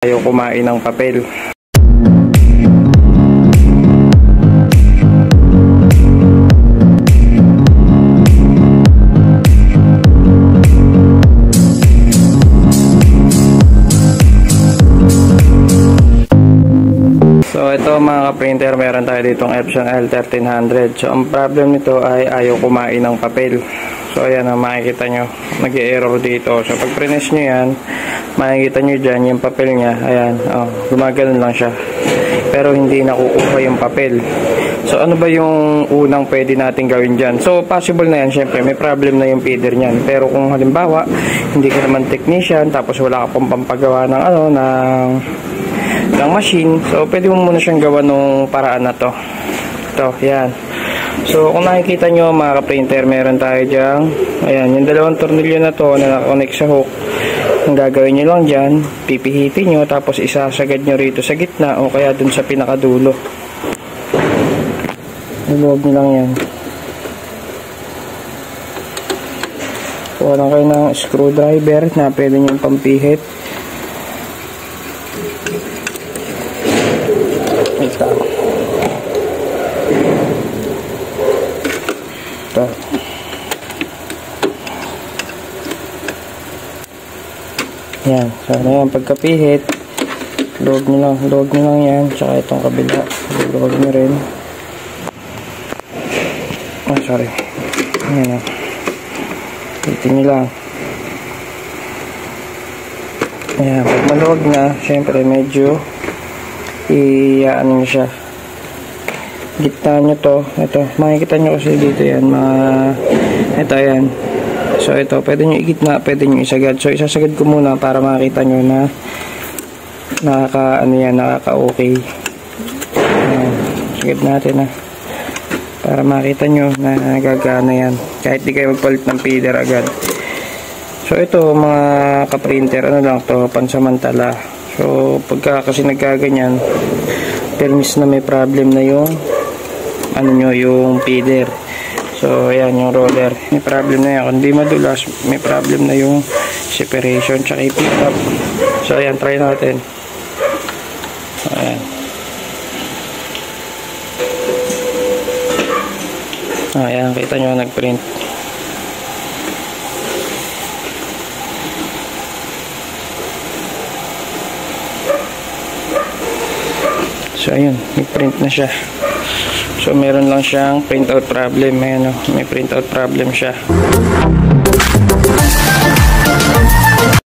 Ayaw kumain ng papel. So ito mga ka-printer, meron tayo ditong Epson L1300. So ang problem nito ay ayaw kumain ng papel. So ayan, makikita nyo, nag-error dito. So pag press nyo yan, makikita nyo dyan yung papel nya. Ayan, gumagano'n lang siya, pero hindi nakukuha yung papel. So ano ba yung unang pwede natin gawin dyan? So possible na yan, syempre may problem na yung feeder nyan. Pero kung halimbawa hindi ka naman technician, tapos wala ka pong pampagawa ng ng machine, so pwede mo muna siyang gawa nung paraan na to. Ito, yan. So kung nakikita nyo mga ka-printer, meron tayo dyan, ayan, yung dalawang tornilyo na to na nakakonect sa hook. Ang gagawin nyo lang dyan, pipihitin nyo, tapos isasagad nyo rito sa gitna o kaya dun sa pinakadulo. Iluwag nyo lang yan. Kuha lang kayo ng screwdriver na pwede nyo pampihit. Ito. Yan. So na yan, pagkapihit, luwag nyo lang yan. Tsaka itong kabila, luwag nyo rin. Sorry. Yan o. Pihitin nyo lang. Yan. Pag maluwag na, syempre medyo i-ano nyo siya. Gitna nyo to. Ito, makikita nyo kasi dito yan. Ito yan. So ito, pwede nyo igitna, pwede nyo isagad. So isasagad ko muna para makita nyo na nakaka-okay. Sagad natin para makita nyo na nagagana yan. Kahit di kayo magpalit ng feeder agad. So ito mga ka-printer, ano lang to, pansamantala. So pagka kasi nagkaganyan, permis na may problem na yung yung feeder. So ayan, yung roller, may problem na yan. Kung di madulas, may problem na yung separation tsaka i-pick up. So ayan, try natin. Ayan. Ayan, kita nyo nag-print. So ayun, nag-print na siya. So meron lang siyang printout problem. Ayan, may printout problem siya.